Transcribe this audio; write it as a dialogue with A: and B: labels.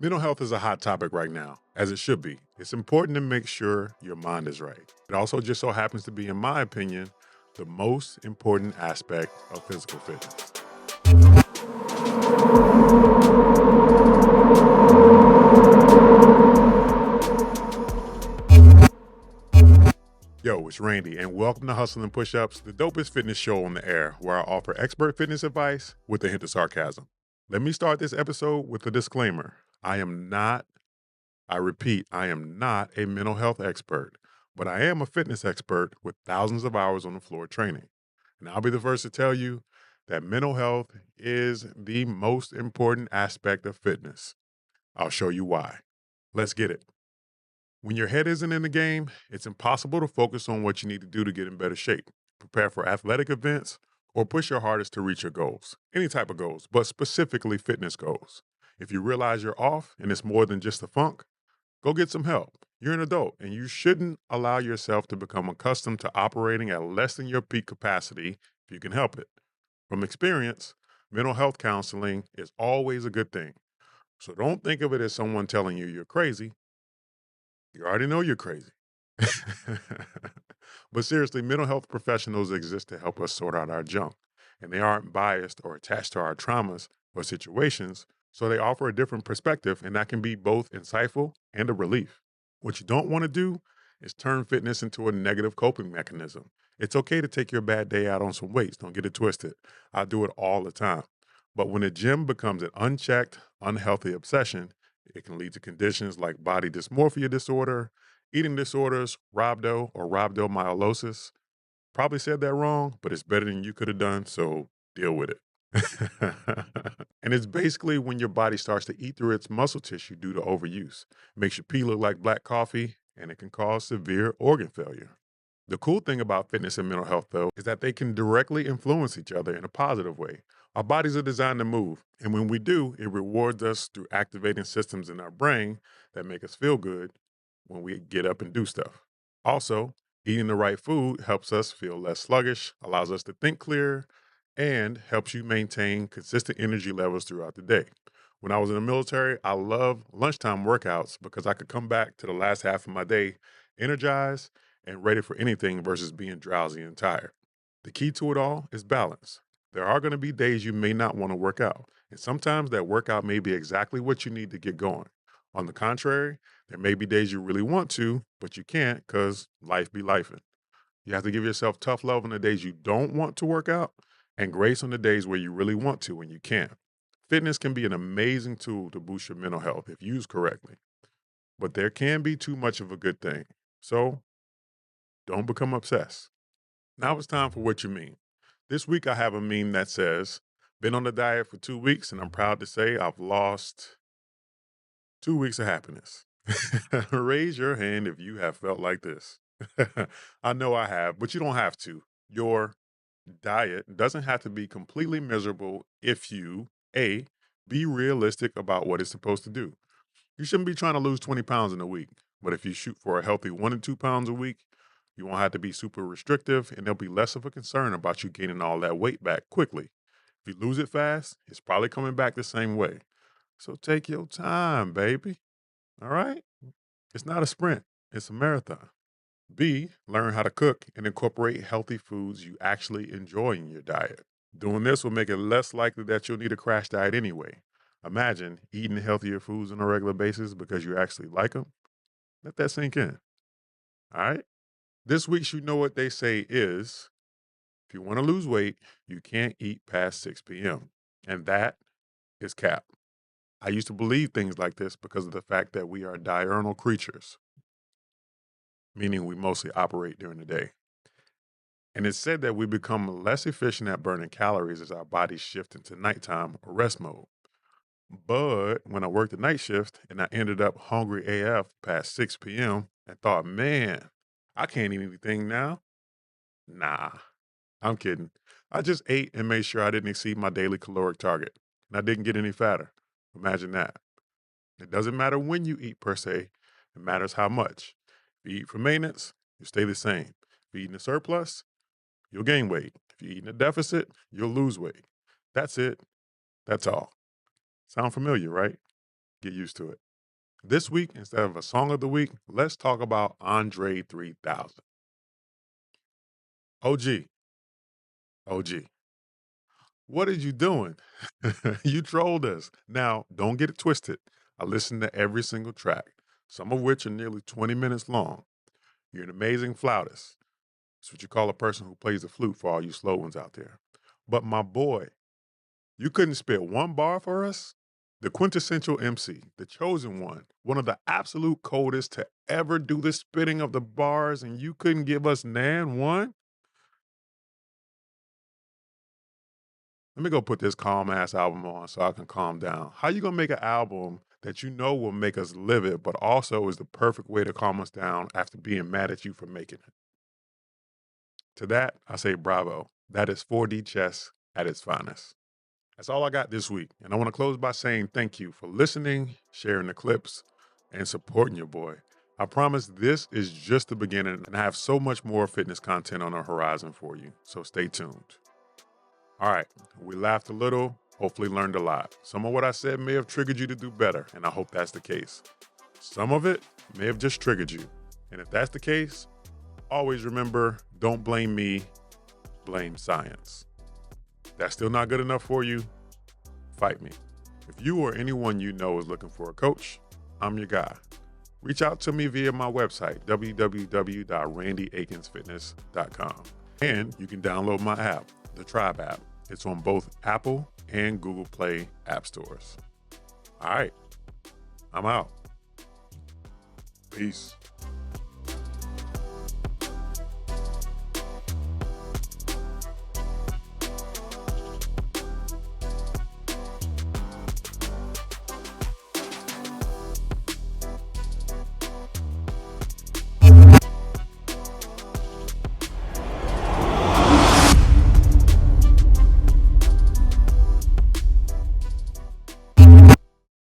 A: Mental health is a hot topic right now, as it should be. It's important to make sure your mind is right. It also just so happens to be, in my opinion, the most important aspect of physical fitness. Yo, it's Randy, and welcome to Hustle and Pushups, the dopest fitness show on the air, where I offer expert fitness advice with a hint of sarcasm. Let me start this episode with a disclaimer. I repeat, I am not a mental health expert, but I am a fitness expert with thousands of hours on the floor training. And I'll be the first to tell you that mental health is the most important aspect of fitness. I'll show you why. Let's get it. When your head isn't in the game, it's impossible to focus on what you need to do to get in better shape, prepare for athletic events, or push your hardest to reach your goals. Any type of goals, but specifically fitness goals. If you realize you're off and it's more than just a funk, go get some help. You're an adult and you shouldn't allow yourself to become accustomed to operating at less than your peak capacity if you can help it. From experience, mental health counseling is always a good thing. So don't think of it as someone telling you you're crazy. You already know you're crazy. But seriously, mental health professionals exist to help us sort out our junk, and they aren't biased or attached to our traumas or situations, so they offer a different perspective, and that can be both insightful and a relief. What you don't want to do is turn fitness into a negative coping mechanism. It's okay to take your bad day out on some weights, don't get it twisted. I do it all the time. But when the gym becomes an unchecked, unhealthy obsession, it can lead to conditions like body dysmorphia disorder, eating disorders, rhabdo or rhabdomyolysis. Probably said that wrong, but it's better than you could have done, so deal with it. And it's basically when your body starts to eat through its muscle tissue due to overuse. Makes your pee look like black coffee, and it can cause severe organ failure. The cool thing about fitness and mental health, though, is that they can directly influence each other in a positive way. Our bodies are designed to move, and when we do, it rewards us through activating systems in our brain that make us feel good when we get up and do stuff. Also, eating the right food helps us feel less sluggish, allows us to think clearer, and helps you maintain consistent energy levels throughout the day. When I was in the military, I loved lunchtime workouts because I could come back to the last half of my day energized and ready for anything versus being drowsy and tired. The key to it all is balance. There are going to be days you may not want to work out, and sometimes that workout may be exactly what you need to get going. On the contrary, there may be days you really want to, but you can't because life be lifing. You have to give yourself tough love on the days you don't want to work out and grace on the days where you really want to and you can't. Fitness can be an amazing tool to boost your mental health if used correctly, but there can be too much of a good thing. So don't become obsessed. Now it's time for what you mean. This week I have a meme that says, been on the diet for 2 weeks and I'm proud to say I've lost 2 weeks of happiness. Raise your hand if you have felt like this. I know I have, but you don't have to. Your diet doesn't have to be completely miserable if you, A, be realistic about what it's supposed to do. You shouldn't be trying to lose 20 pounds in a week, but if you shoot for a healthy 1 to 2 pounds a week, you won't have to be super restrictive and there'll be less of a concern about you gaining all that weight back quickly. If you lose it fast, it's probably coming back the same way. So take your time, baby. All right? It's not a sprint, it's a marathon. B, learn how to cook and incorporate healthy foods you actually enjoy in your diet. Doing this will make it less likely that you'll need a crash diet anyway. Imagine eating healthier foods on a regular basis because you actually like them. Let that sink in. All right? This week's You Know What They Say is if you want to lose weight, you can't eat past 6 p.m. And that is cap. I used to believe things like this because of the fact that we are diurnal creatures, meaning we mostly operate during the day. And it's said that we become less efficient at burning calories as our bodies shift into nighttime or rest mode. But when I worked the night shift and I ended up hungry AF past 6 p.m. and thought, man, I can't eat anything now. Nah, I'm kidding. I just ate and made sure I didn't exceed my daily caloric target. And I didn't get any fatter. Imagine that. It doesn't matter when you eat per se, it matters how much. If you eat for maintenance, you stay the same. If you eat in a surplus, you'll gain weight. If you eat in a deficit, you'll lose weight. That's it. That's all. Sound familiar, right? Get used to it. This week, instead of a song of the week, let's talk about Andre 3000. OG, OG. What are you doing? You trolled us. Now, don't get it twisted. I listened to every single track, some of which are nearly 20 minutes long. You're an amazing flautist. That's what you call a person who plays the flute for all you slow ones out there. But my boy, you couldn't spit one bar for us? The quintessential MC, the chosen one of the absolute coldest to ever do the spitting of the bars, and you couldn't give us nan one? Let me go put this calm ass album on so I can calm down. How you gonna make an album that you know will make us livid, but also is the perfect way to calm us down after being mad at you for making it? To that, I say bravo. That is 4D chess at its finest. That's all I got this week. And I want to close by saying thank you for listening, sharing the clips, and supporting your boy. I promise this is just the beginning, and I have so much more fitness content on the horizon for you. So stay tuned. All right, we laughed a little, hopefully learned a lot. Some of what I said may have triggered you to do better, and I hope that's the case. Some of it may have just triggered you. And if that's the case, always remember, don't blame me, blame science. That's still not good enough for you? Fight me. If you or anyone you know is looking for a coach, I'm your guy. Reach out to me via my website, www.randyakensfitness.com. And you can download my app, the Tribe app. It's on both Apple and Google Play app stores. All right, I'm out. Peace.